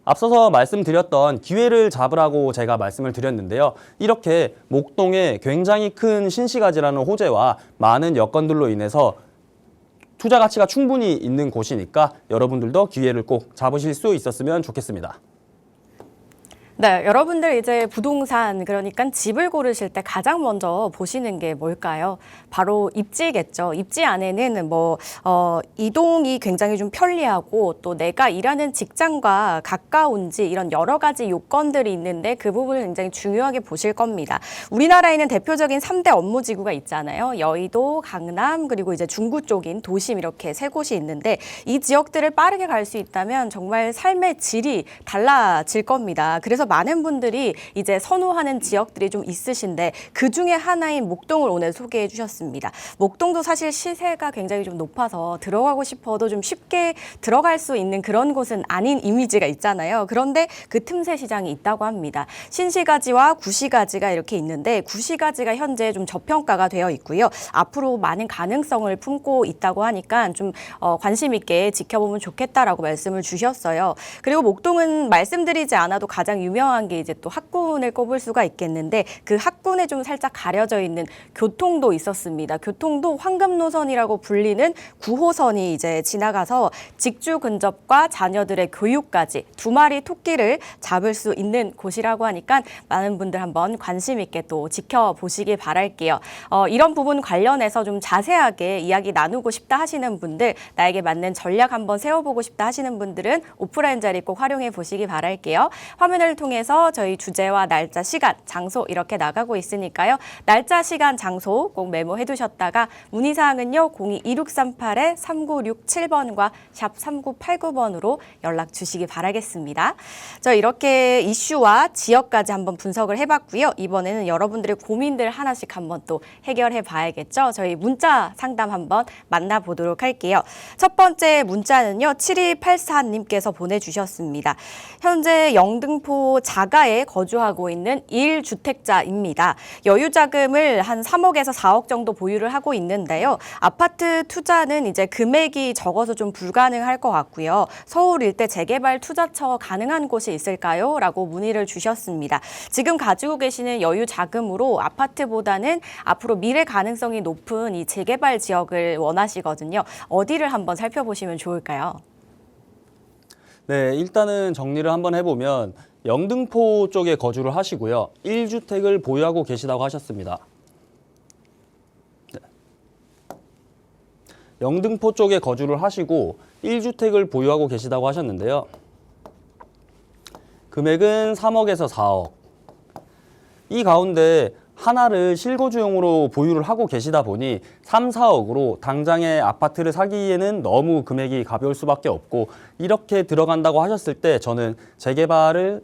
앞서서 말씀드렸던 기회를 잡으라고 제가 말씀을 드렸는데요. 이렇게 목동에 굉장히 큰 신시가지라는 호재와 많은 여건들로 인해서 투자 가치가 충분히 있는 곳이니까 여러분들도 기회를 꼭 잡으실 수 있었으면 좋겠습니다. 네, 여러분들 이제 부동산, 그러니까 집을 고르실 때 가장 먼저 보시는 게 뭘까요? 바로 입지겠죠. 입지 안에는 이동이 굉장히 좀 편리하고 또 내가 일하는 직장과 가까운지 이런 여러 가지 요건들이 있는데 그 부분을 굉장히 중요하게 보실 겁니다. 우리나라에는 대표적인 3대 업무지구가 있잖아요. 여의도, 강남, 그리고 이제 중구 쪽인 도심 이렇게 세 곳이 있는데 이 지역들을 빠르게 갈 수 있다면 정말 삶의 질이 달라질 겁니다. 그래서 많은 분들이 이제 선호하는 지역들이 좀 있으신데 그 중에 하나인 목동을 오늘 소개해 주셨습니다. 목동도 사실 시세가 굉장히 좀 높아서 들어가고 싶어도 좀 쉽게 들어갈 수 있는 그런 곳은 아닌 이미지가 있잖아요. 그런데 그 틈새 시장이 있다고 합니다. 신시가지와 구시가지가 이렇게 있는데 구시가지가 현재 좀 저평가가 되어 있고요. 앞으로 많은 가능성을 품고 있다고 하니까 좀 관심 있게 지켜보면 좋겠다라고 말씀을 주셨어요. 그리고 목동은 말씀드리지 않아도 가장 유명한 게 이제 또 학군을 꼽을 수가 있겠는데 그 학군에 좀 살짝 가려져 있는 교통도 있었습니다. 교통도 황금 노선이라고 불리는 9호선이 이제 지나가서 직주 근접과 자녀들의 교육까지 두 마리 토끼를 잡을 수 있는 곳이라고 하니까 많은 분들 한번 관심 있게 또 지켜보시길 바랄게요. 이런 부분 관련해서 좀 자세하게 이야기 나누고 싶다 하시는 분들, 나에게 맞는 전략 한번 세워보고 싶다 하시는 분들은 오프라인 자리 꼭 활용해 보시기 바랄게요. 화면을 통해 통해서 저희 주제와 날짜, 시간, 장소 이렇게 나가고 있으니까요. 날짜, 시간, 장소 꼭 메모해 두셨다가 문의사항은요. 02-2638-3967번과 샵 3989번으로 연락 주시기 바라겠습니다. 저 이렇게 이슈와 지역까지 한번 분석을 해봤고요. 이번에는 여러분들의 고민들 하나씩 한번 또 해결해 봐야겠죠. 저희 문자 상담 한번 만나보도록 할게요. 첫 번째 문자는요. 7284님께서 보내주셨습니다. 현재 영등포 자가에 거주하고 있는 1주택자입니다. 여유자금을 한 3억에서 4억 정도 보유를 하고 있는데요. 아파트 투자는 이제 금액이 적어서 좀 불가능할 것 같고요. 서울 일대 재개발 투자처 가능한 곳이 있을까요? 라고 문의를 주셨습니다. 지금 가지고 계시는 여유자금으로 아파트보다는 앞으로 미래 가능성이 높은 이 재개발 지역을 원하시거든요. 어디를 한번 살펴보시면 좋을까요? 네, 일단은 정리를 한번 해보면 영등포 쪽에 거주를 하시고요. 1주택을 보유하고 계시다고 하셨습니다. 네. 영등포 쪽에 거주를 하시고 1주택을 보유하고 계시다고 하셨는데요. 금액은 3억에서 4억. 이 가운데 하나를 실거주용으로 보유를 하고 계시다 보니 3, 4억으로 당장에 아파트를 사기에는 너무 금액이 가벼울 수밖에 없고, 이렇게 들어간다고 하셨을 때 저는 재개발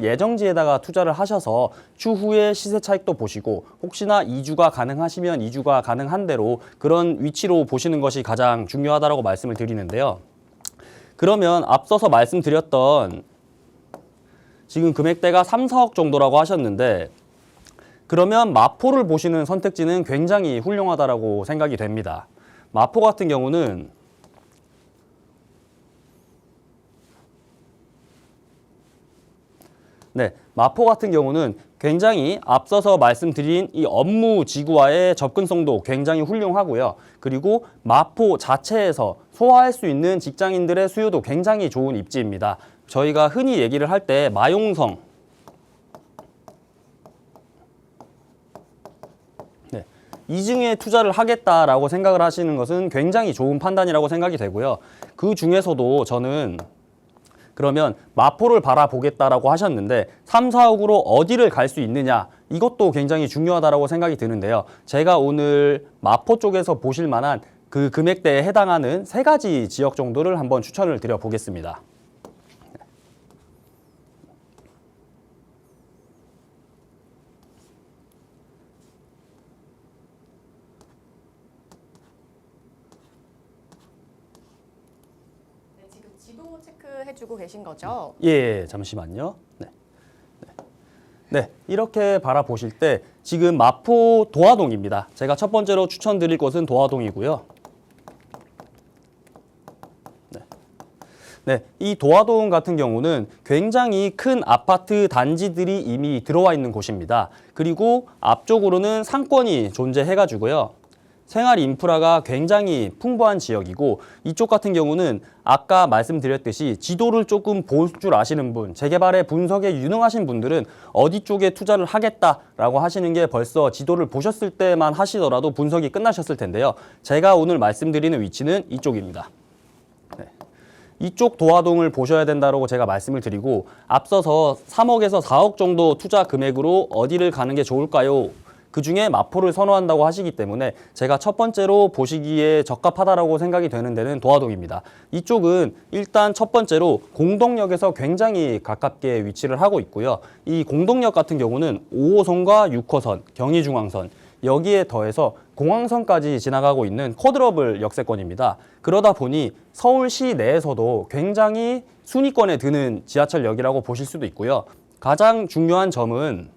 예정지에다가 투자를 하셔서 추후에 시세 차익도 보시고, 혹시나 이주가 가능하시면 이주가 가능한 대로 그런 위치로 보시는 것이 가장 중요하다고 말씀을 드리는데요. 그러면 앞서서 말씀드렸던 지금 금액대가 3, 4억 정도라고 하셨는데, 그러면 마포를 보시는 선택지는 굉장히 훌륭하다고 생각이 됩니다. 마포 같은 경우는 굉장히 앞서서 말씀드린 이 업무 지구와의 접근성도 굉장히 훌륭하고요. 그리고 마포 자체에서 소화할 수 있는 직장인들의 수요도 굉장히 좋은 입지입니다. 저희가 흔히 얘기를 할 때 마용성, 이중에 투자를 하겠다라고 생각을 하시는 것은 굉장히 좋은 판단이라고 생각이 되고요. 그 중에서도 저는 그러면 마포를 바라보겠다라고 하셨는데 3, 4억으로 어디를 갈 수 있느냐, 이것도 굉장히 중요하다고 생각이 드는데요. 제가 오늘 마포 쪽에서 보실 만한 그 금액대에 해당하는 3가지 지역 정도를 한번 추천을 드려보겠습니다. 지도 체크해주고 계신 거죠? 예, 잠시만요. 네, 이렇게 바라보실 때 지금 마포 도화동입니다. 제가 첫 번째로 추천드릴 곳은 도화동이고요. 네, 이 도화동 같은 경우는 굉장히 큰 아파트 단지들이 이미 들어와 있는 곳입니다. 그리고 앞쪽으로는 상권이 존재해가지고요. 생활 인프라가 굉장히 풍부한 지역이고, 이쪽 같은 경우는 아까 말씀드렸듯이 지도를 조금 볼 줄 아시는 분, 재개발의 분석에 유능하신 분들은 어디 쪽에 투자를 하겠다라고 하시는 게 벌써 지도를 보셨을 때만 하시더라도 분석이 끝나셨을 텐데요. 제가 오늘 말씀드리는 위치는 이쪽입니다. 네. 이쪽 도화동을 보셔야 된다고 제가 말씀을 드리고, 앞서서 3억에서 4억 정도 투자 금액으로 어디를 가는 게 좋을까요? 그중에 마포를 선호한다고 하시기 때문에 제가 첫 번째로 보시기에 적합하다고 생각이 되는 데는 도화동입니다. 이쪽은 일단 첫 번째로 공동역에서 굉장히 가깝게 위치를 하고 있고요. 이 공동역 같은 경우는 5호선과 6호선, 경의중앙선, 여기에 더해서 공항선까지 지나가고 있는 쿼드러블 역세권입니다. 그러다 보니 서울시 내에서도 굉장히 순위권에 드는 지하철역이라고 보실 수도 있고요. 가장 중요한 점은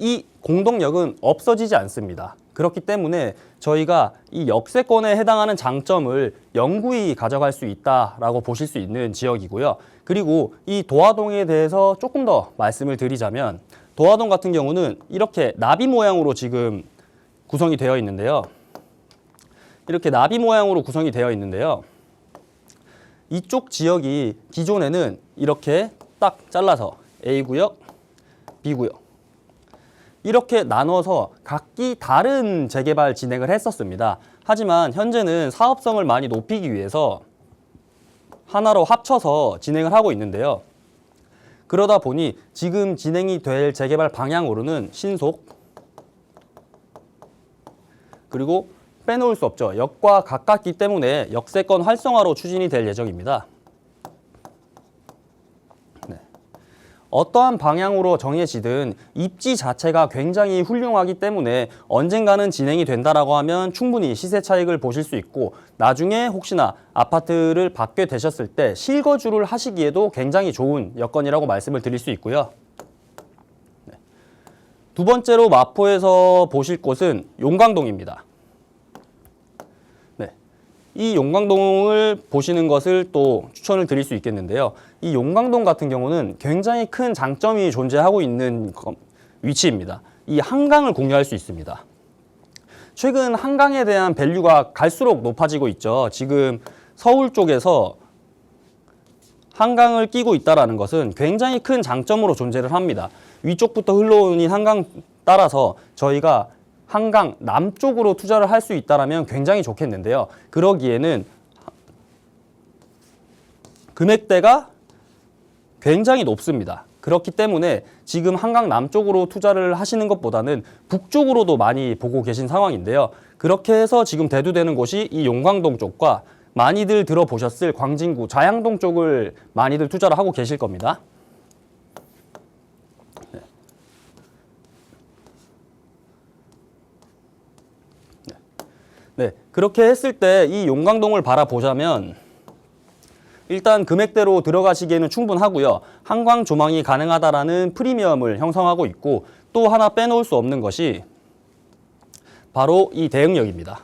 이 공동역은 없어지지 않습니다. 그렇기 때문에 저희가 이 역세권에 해당하는 장점을 영구히 가져갈 수 있다라고 보실 수 있는 지역이고요. 그리고 이 도화동에 대해서 조금 더 말씀을 드리자면, 도화동 같은 경우는 이렇게 나비 모양으로 지금 구성이 되어 있는데요. 이쪽 지역이 기존에는 이렇게 딱 잘라서 A구역, B구역 이렇게 나눠서 각기 다른 재개발 진행을 했었습니다. 하지만 현재는 사업성을 많이 높이기 위해서 하나로 합쳐서 진행을 하고 있는데요. 그러다 보니 지금 진행이 될 재개발 방향으로는 신속, 그리고 빼놓을 수 없죠. 역과 가깝기 때문에 역세권 활성화로 추진이 될 예정입니다. 어떠한 방향으로 정해지든 입지 자체가 굉장히 훌륭하기 때문에 언젠가는 진행이 된다라고 하면 충분히 시세 차익을 보실 수 있고, 나중에 혹시나 아파트를 받게 되셨을 때 실거주를 하시기에도 굉장히 좋은 여건이라고 말씀을 드릴 수 있고요. 두 번째로 마포에서 보실 곳은 용광동입니다. 이 용광동을 보시는 것을 또 추천을 드릴 수 있겠는데요. 이 용광동 같은 경우는 굉장히 큰 장점이 존재하고 있는 위치입니다. 이 한강을 공유할 수 있습니다. 최근 한강에 대한 밸류가 갈수록 높아지고 있죠. 지금 서울 쪽에서 한강을 끼고 있다는 것은 굉장히 큰 장점으로 존재를 합니다. 위쪽부터 흘러오는 한강 따라서 저희가 한강 남쪽으로 투자를 할 수 있다면 굉장히 좋겠는데요. 그러기에는 금액대가 굉장히 높습니다. 그렇기 때문에 지금 한강 남쪽으로 투자를 하시는 것보다는 북쪽으로도 많이 보고 계신 상황인데요. 그렇게 해서 지금 대두되는 곳이 이 용광동 쪽과 많이들 들어보셨을 광진구 자양동 쪽을 많이들 투자를 하고 계실 겁니다. 네, 그렇게 했을 때 이 용광동을 바라보자면 일단 금액대로 들어가시기에는 충분하고요. 한강 조망이 가능하다라는 프리미엄을 형성하고 있고, 또 하나 빼놓을 수 없는 것이 바로 이 대흥역입니다.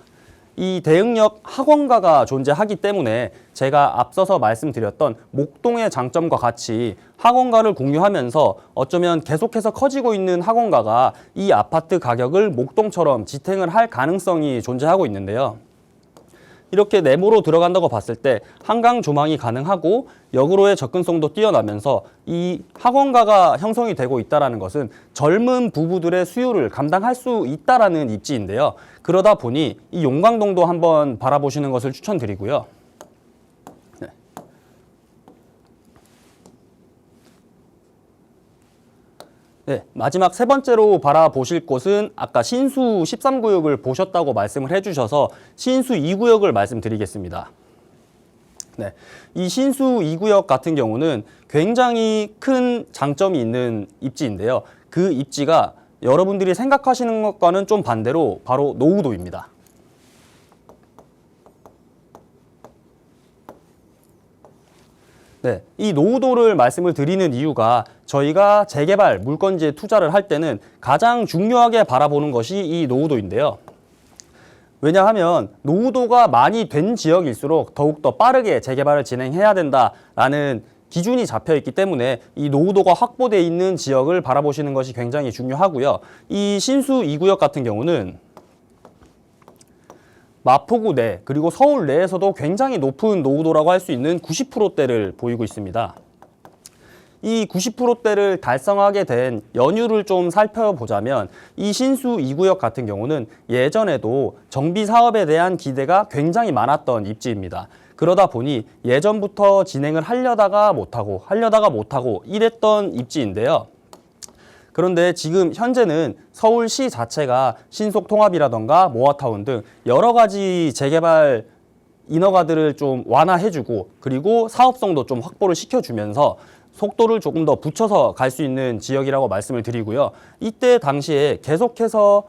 이 대흥역 학원가가 존재하기 때문에 제가 앞서서 말씀드렸던 목동의 장점과 같이 학원가를 공유하면서 어쩌면 계속해서 커지고 있는 학원가가 이 아파트 가격을 목동처럼 지탱을 할 가능성이 존재하고 있는데요. 이렇게 내부로 들어간다고 봤을 때 한강 조망이 가능하고 역으로의 접근성도 뛰어나면서 이 학원가가 형성이 되고 있다는 것은 젊은 부부들의 수요를 감당할 수 있다는 입지인데요. 그러다 보니 이 용광동도 한번 바라보시는 것을 추천드리고요. 네, 마지막 세 번째로 바라보실 곳은 아까 신수 13구역을 보셨다고 말씀을 해주셔서 신수 2구역을 말씀드리겠습니다. 네, 이 신수 2구역 같은 경우는 굉장히 큰 장점이 있는 입지인데요. 그 입지가 여러분들이 생각하시는 것과는 좀 반대로 바로 노후도입니다. 네, 이 노후도를 말씀을 드리는 이유가 저희가 재개발 물건지에 투자를 할 때는 가장 중요하게 바라보는 것이 이 노후도인데요. 왜냐하면 노후도가 많이 된 지역일수록 더욱더 빠르게 재개발을 진행해야 된다라는 기준이 잡혀 있기 때문에 이 노후도가 확보되어 있는 지역을 바라보시는 것이 굉장히 중요하고요. 이 신수 2구역 같은 경우는 마포구 내 그리고 서울 내에서도 굉장히 높은 노후도라고 할 수 있는 90%대를 보이고 있습니다. 이 90%대를 달성하게 된 연유를 좀 살펴보자면 이 신수 2구역 같은 경우는 예전에도 정비 사업에 대한 기대가 굉장히 많았던 입지입니다. 그러다 보니 예전부터 진행을 하려다가 못하고 이랬던 입지인데요. 그런데 지금 현재는 서울시 자체가 신속통합이라던가 모아타운 등 여러 가지 재개발 인허가들을 좀 완화해주고 그리고 사업성도 좀 확보를 시켜주면서 속도를 조금 더 붙여서 갈 수 있는 지역이라고 말씀을 드리고요. 이때 당시에 계속해서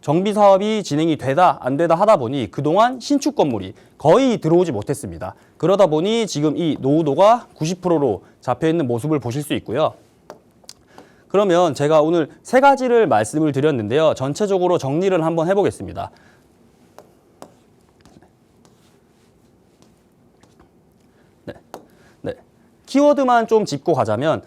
정비 사업이 진행이 되다 안 되다 하다 보니 그동안 신축 건물이 거의 들어오지 못했습니다. 그러다 보니 지금 이 노후도가 90%로 잡혀 있는 모습을 보실 수 있고요. 그러면 제가 오늘 세 가지를 말씀을 드렸는데요. 전체적으로 정리를 한번 해보겠습니다. 네. 키워드만 좀 짚고 가자면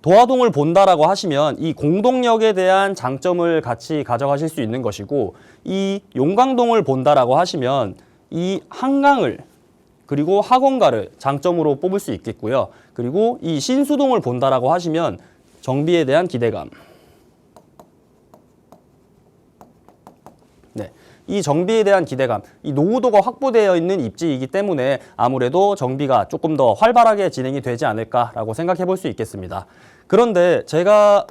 도화동을 본다라고 하시면 이 공동역에 대한 장점을 같이 가져가실 수 있는 것이고, 이 용광동을 본다라고 하시면 이 한강을 그리고 학원가를 장점으로 뽑을 수 있겠고요. 그리고 이 신수동을 본다라고 하시면 정비에 대한 기대감, 네. 이 정비에 대한 기대감, 이 노후도가 확보되어 있는 입지이기 때문에 아무래도 정비가 조금 더 활발하게 진행이 되지 않을까라고 생각해 볼 수 있겠습니다. 그런데 제가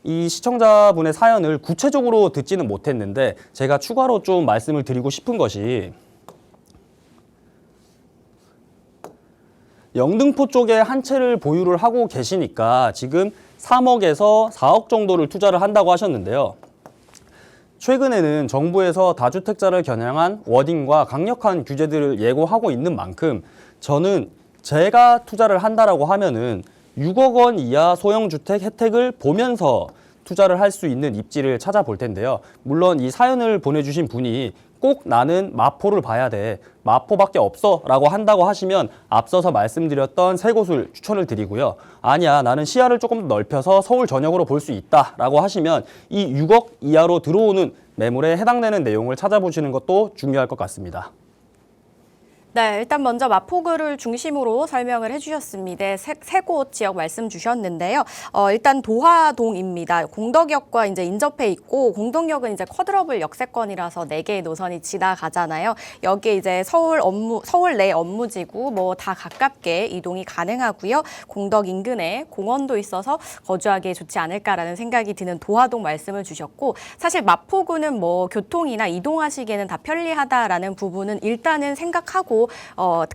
이 시청자분의 사연을 구체적으로 듣지는 못했는데 제가 추가로 좀 말씀을 드리고 싶은 것이 영등포 쪽에 한 채를 보유를 하고 계시니까 지금 3억에서 4억 정도를 투자를 한다고 하셨는데요. 최근에는 정부에서 다주택자를 겨냥한 워딩과 강력한 규제들을 예고하고 있는 만큼 저는 제가 투자를 한다라고 하면은 6억 원 이하 소형주택 혜택을 보면서 투자를 할 수 있는 입지를 찾아볼 텐데요. 물론 이 사연을 보내주신 분이 꼭 나는 마포를 봐야 돼, 마포밖에 없어 라고 한다고 하시면 앞서서 말씀드렸던 세 곳을 추천을 드리고요. 아니야, 나는 시야를 조금 더 넓혀서 서울 전역으로 볼 수 있다 라고 하시면 이 6억 이하로 들어오는 매물에 해당되는 내용을 찾아보시는 것도 중요할 것 같습니다. 네, 일단 먼저 마포구를 중심으로 설명을 해주셨습니다. 세 곳 지역 말씀 주셨는데요. 일단 도화동입니다. 공덕역과 이제 인접해 있고 공덕역은 이제 쿼드러블 역세권이라서 4개의 노선이 지나가잖아요. 여기에 이제 서울 내 업무지구 뭐 다 가깝게 이동이 가능하고요. 공덕 인근에 공원도 있어서 거주하기에 좋지 않을까라는 생각이 드는 도화동 말씀을 주셨고, 사실 마포구는 뭐 교통이나 이동하시기에는 다 편리하다라는 부분은 일단은 생각하고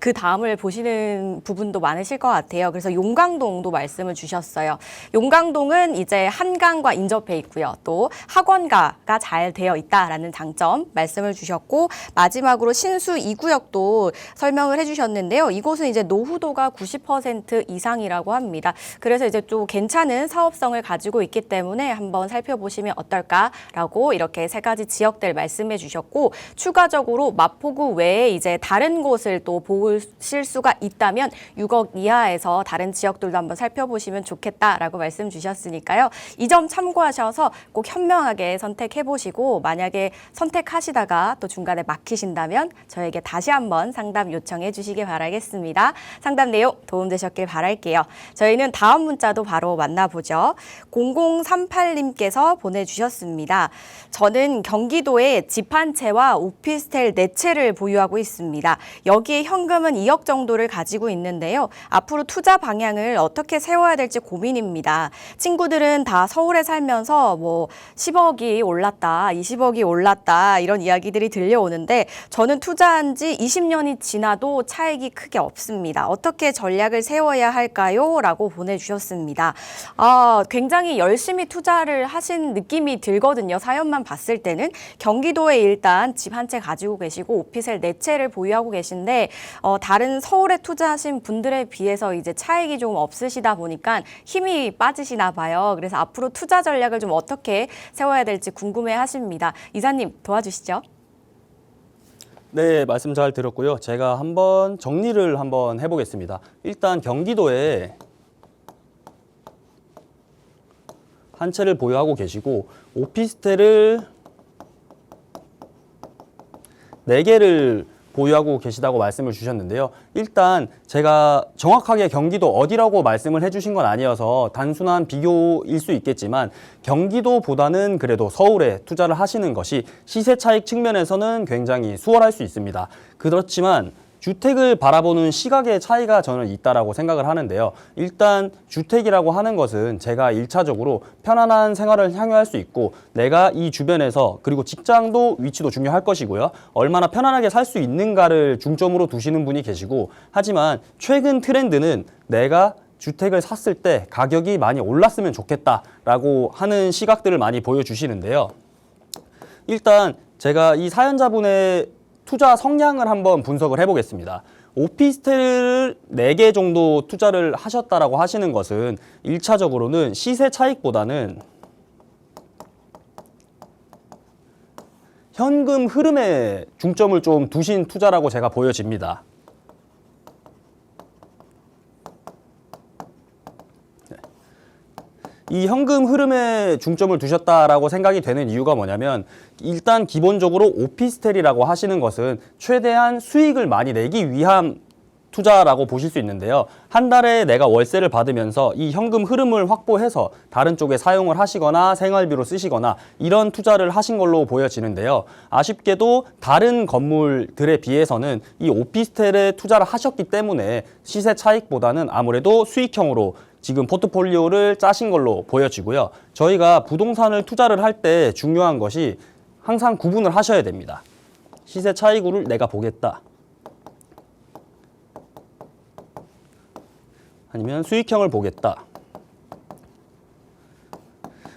그 다음을 보시는 부분도 많으실 것 같아요. 그래서 용강동도 말씀을 주셨어요. 용강동은 이제 한강과 인접해 있고요. 또 학원가가 잘 되어 있다라는 장점 말씀을 주셨고, 마지막으로 신수 2구역도 설명을 해주셨는데요. 이곳은 이제 노후도가 90% 이상이라고 합니다. 그래서 이제 또 괜찮은 사업성을 가지고 있기 때문에 한번 살펴보시면 어떨까라고 이렇게 세 가지 지역들 말씀해 주셨고, 추가적으로 마포구 외에 이제 다른 곳을 또 보실 수가 있다면 6억 이하에서 다른 지역들도 한번 살펴보시면 좋겠다라고 말씀 주셨으니까요. 이 점 참고하셔서 꼭 현명하게 선택해보시고, 만약에 선택하시다가 또 중간에 막히신다면 저에게 다시 한번 상담 요청해 주시기 바라겠습니다. 상담 내용 도움되셨길 바랄게요. 저희는 다음 문자도 바로 만나보죠. 0038님께서 보내주셨습니다. 저는 경기도에 집 한 채와 오피스텔 4채를 보유하고 있습니다. 여기에 현금은 2억 정도를 가지고 있는데요. 앞으로 투자 방향을 어떻게 세워야 될지 고민입니다. 친구들은 다 서울에 살면서 뭐 10억이 올랐다, 20억이 올랐다 이런 이야기들이 들려오는데 저는 투자한 지 20년이 지나도 차익이 크게 없습니다. 어떻게 전략을 세워야 할까요? 라고 보내주셨습니다. 굉장히 열심히 투자를 하신 느낌이 들거든요. 사연만 봤을 때는. 경기도에 일단 집 한 채 가지고 계시고 오피스텔 4채를 보유하고 계신데 다른 서울에 투자하신 분들에 비해서 이제 차익이 좀 없으시다 보니까 힘이 빠지시나 봐요. 그래서 앞으로 투자 전략을 좀 어떻게 세워야 될지 궁금해 하십니다. 이사님 도와주시죠. 네, 말씀 잘 들었고요. 제가 한번 정리를 한번 해보겠습니다. 일단 경기도에 한 채를 보유하고 계시고 오피스텔을 4개를 보유하고 계시다고 말씀을 주셨는데요. 일단 제가 정확하게 경기도 어디라고 말씀을 해주신 건 아니어서 단순한 비교일 수 있겠지만 경기도보다는 그래도 서울에 투자를 하시는 것이 시세 차익 측면에서는 굉장히 수월할 수 있습니다. 그렇지만 주택을 바라보는 시각의 차이가 저는 있다라고 생각을 하는데요. 일단 주택이라고 하는 것은 제가 1차적으로 편안한 생활을 향유할 수 있고 내가 이 주변에서, 그리고 직장도 위치도 중요할 것이고요. 얼마나 편안하게 살 수 있는가를 중점으로 두시는 분이 계시고, 하지만 최근 트렌드는 내가 주택을 샀을 때 가격이 많이 올랐으면 좋겠다라고 하는 시각들을 많이 보여주시는데요. 일단 제가 이 사연자분의 투자 성향을 한번 분석을 해보겠습니다. 오피스텔을 4개 정도 투자를 하셨다라고 하시는 것은 1차적으로는 시세 차익보다는 현금 흐름에 중점을 좀 두신 투자라고 제가 보여집니다. 이 현금 흐름에 중점을 두셨다라고 생각이 되는 이유가 뭐냐면, 일단 기본적으로 오피스텔이라고 하시는 것은 최대한 수익을 많이 내기 위한 투자라고 보실 수 있는데요. 한 달에 내가 월세를 받으면서 이 현금 흐름을 확보해서 다른 쪽에 사용을 하시거나 생활비로 쓰시거나 이런 투자를 하신 걸로 보여지는데요. 아쉽게도 다른 건물들에 비해서는 이 오피스텔에 투자를 하셨기 때문에 시세 차익보다는 아무래도 수익형으로 지금 포트폴리오를 짜신 걸로 보여지고요. 저희가 부동산을 투자를 할 때 중요한 것이 항상 구분을 하셔야 됩니다. 시세 차익을 내가 보겠다. 아니면 수익형을 보겠다.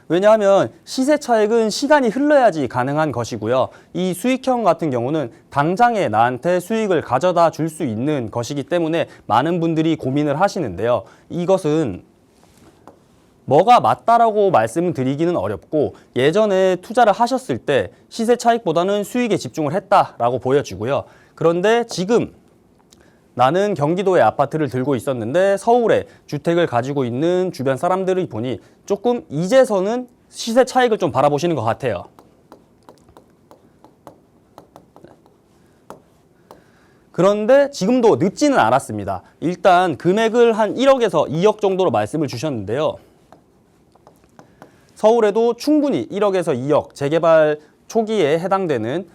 왜냐하면 시세 차익은 시간이 흘러야지 가능한 것이고요. 이 수익형 같은 경우는 당장에 나한테 수익을 가져다 줄 수 있는 것이기 때문에 많은 분들이 고민을 하시는데요. 이것은 뭐가 맞다라고 말씀드리기는 어렵고 예전에 투자를 하셨을 때 시세 차익보다는 수익에 집중을 했다라고 보여지고요. 그런데 지금 나는 경기도에 아파트를 들고 있었는데 서울에 주택을 가지고 있는 주변 사람들을 보니 조금 이제서는 시세 차익을 좀 바라보시는 것 같아요. 그런데 지금도 늦지는 않았습니다. 일단 금액을 한 1억에서 2억 정도로 말씀을 주셨는데요. 서울에도 충분히 1억에서 2억 재개발 초기에 해당되는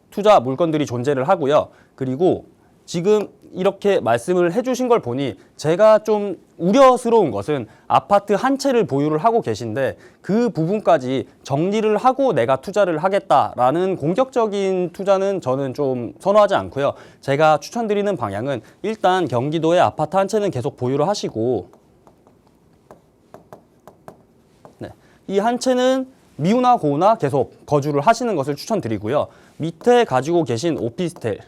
투자 물건들이 존재를 하고요. 그리고 지금 이렇게 말씀을 해주신 걸 보니 제가 좀 우려스러운 것은 아파트 한 채를 보유를 하고 계신데 그 부분까지 정리를 하고 내가 투자를 하겠다라는 공격적인 투자는 저는 좀 선호하지 않고요. 제가 추천드리는 방향은 일단 경기도에 아파트 한 채는 계속 보유를 하시고 이 한 채는 미우나 고우나 계속 거주를 하시는 것을 추천드리고요. 밑에 가지고 계신 오피스텔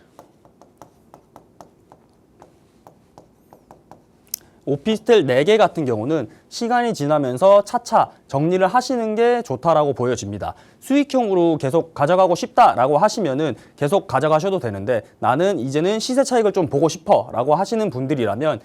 오피스텔 4개 같은 경우는 시간이 지나면서 차차 정리를 하시는 게 좋다라고 보여집니다. 수익형으로 계속 가져가고 싶다라고 하시면은 계속 가져가셔도 되는데 나는 이제는 시세 차익을 좀 보고 싶어라고 하시는 분들이라면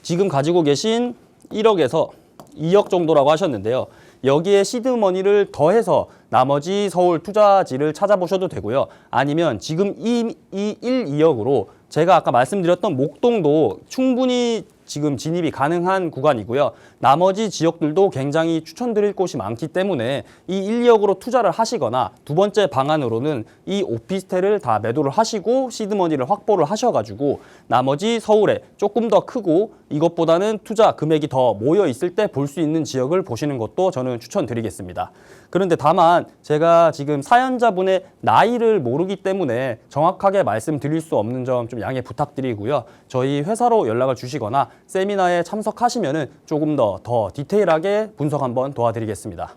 지금 가지고 계신 1억에서 2억 정도라고 하셨는데요. 여기에 시드머니를 더해서 나머지 서울 투자지를 찾아보셔도 되고요. 아니면 지금 이 1, 2억으로 제가 아까 말씀드렸던 목동도 충분히 지금 진입이 가능한 구간이고요. 나머지 지역들도 굉장히 추천드릴 곳이 많기 때문에 이 1, 2억으로 투자를 하시거나 두 번째 방안으로는 이 오피스텔을 다 매도를 하시고 시드머니를 확보를 하셔가지고 나머지 서울에 조금 더 크고 이것보다는 투자 금액이 더 모여 있을 때 볼 수 있는 지역을 보시는 것도 저는 추천드리겠습니다. 그런데 다만 제가 지금 사연자분의 나이를 모르기 때문에 정확하게 말씀드릴 수 없는 점 좀 양해 부탁드리고요. 저희 회사로 연락을 주시거나 세미나에 참석하시면은 조금 더 디테일하게 분석 한번 도와드리겠습니다.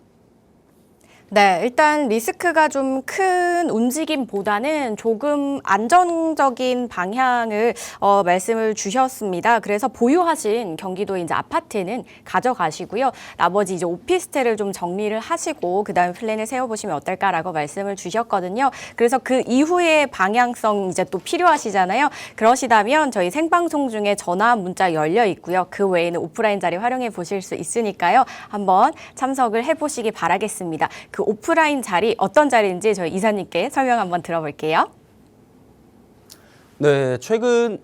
네, 일단 리스크가 좀 큰 움직임보다는 조금 안정적인 방향을 말씀을 주셨습니다. 그래서 보유하신 경기도 이제 아파트는 가져가시고요. 나머지 이제 오피스텔을 좀 정리를 하시고 그다음에 플랜을 세워보시면 어떨까라고 말씀을 주셨거든요. 그래서 그 이후에 방향성 이제 또 필요하시잖아요. 그러시다면 저희 생방송 중에 전화 문자 열려 있고요. 그 외에는 오프라인 자리 활용해 보실 수 있으니까요. 한번 참석을 해보시기 바라겠습니다. 그 오프라인 자리 어떤 자리인지 저희 이사님께 설명 한번 들어볼게요. 네, 최근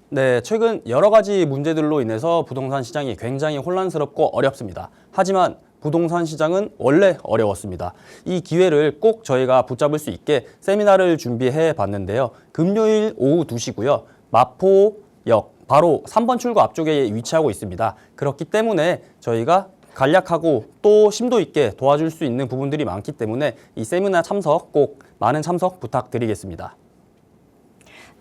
여러 가지 문제들로 인해서 부동산 시장이 굉장히 혼란스럽고 어렵습니다. 하지만 부동산 시장은 원래 어려웠습니다. 이 기회를 꼭 저희가 붙잡을 수 있게 세미나를 준비해 봤는데요. 금요일 오후 2시고요. 마포역 바로 3번 출구 앞쪽에 위치하고 있습니다. 그렇기 때문에 저희가 간략하고 또 심도 있게 도와줄 수 있는 부분들이 많기 때문에 이 세미나 참석 꼭 많은 참석 부탁드리겠습니다.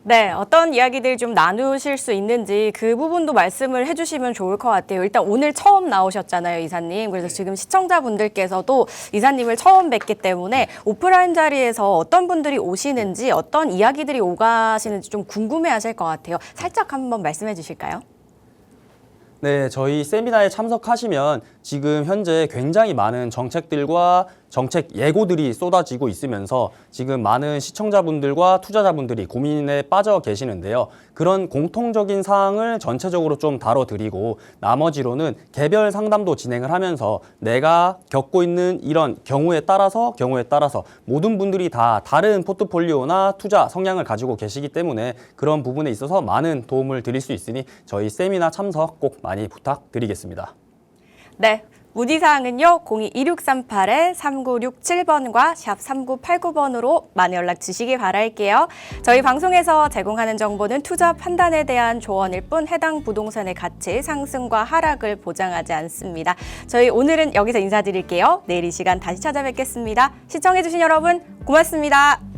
네, 어떤 이야기들 좀 나누실 수 있는지 그 부분도 말씀을 해주시면 좋을 것 같아요. 일단 오늘 처음 나오셨잖아요, 이사님. 그래서 지금 시청자분들께서도 이사님을 처음 뵙기 때문에 오프라인 자리에서 어떤 분들이 오시는지 어떤 이야기들이 오가시는지 좀 궁금해하실 것 같아요. 살짝 한번 말씀해 주실까요? 네, 저희 세미나에 참석하시면 지금 현재 굉장히 많은 정책들과 정책 예고들이 쏟아지고 있으면서 지금 많은 시청자분들과 투자자분들이 고민에 빠져 계시는데요. 그런 공통적인 사항을 전체적으로 좀 다뤄드리고 나머지로는 개별 상담도 진행을 하면서 내가 겪고 있는 이런 경우에 따라서 모든 분들이 다 다른 포트폴리오나 투자 성향을 가지고 계시기 때문에 그런 부분에 있어서 많은 도움을 드릴 수 있으니 저희 세미나 참석 꼭 많이 부탁드리겠습니다. 네. 문의사항은요, 02-2638-3967번과 샵 3989번으로 많이 연락 주시기 바랄게요. 저희 방송에서 제공하는 정보는 투자 판단에 대한 조언일 뿐 해당 부동산의 가치 상승과 하락을 보장하지 않습니다. 저희 오늘은 여기서 인사드릴게요. 내일 이 시간 다시 찾아뵙겠습니다. 시청해주신 여러분 고맙습니다.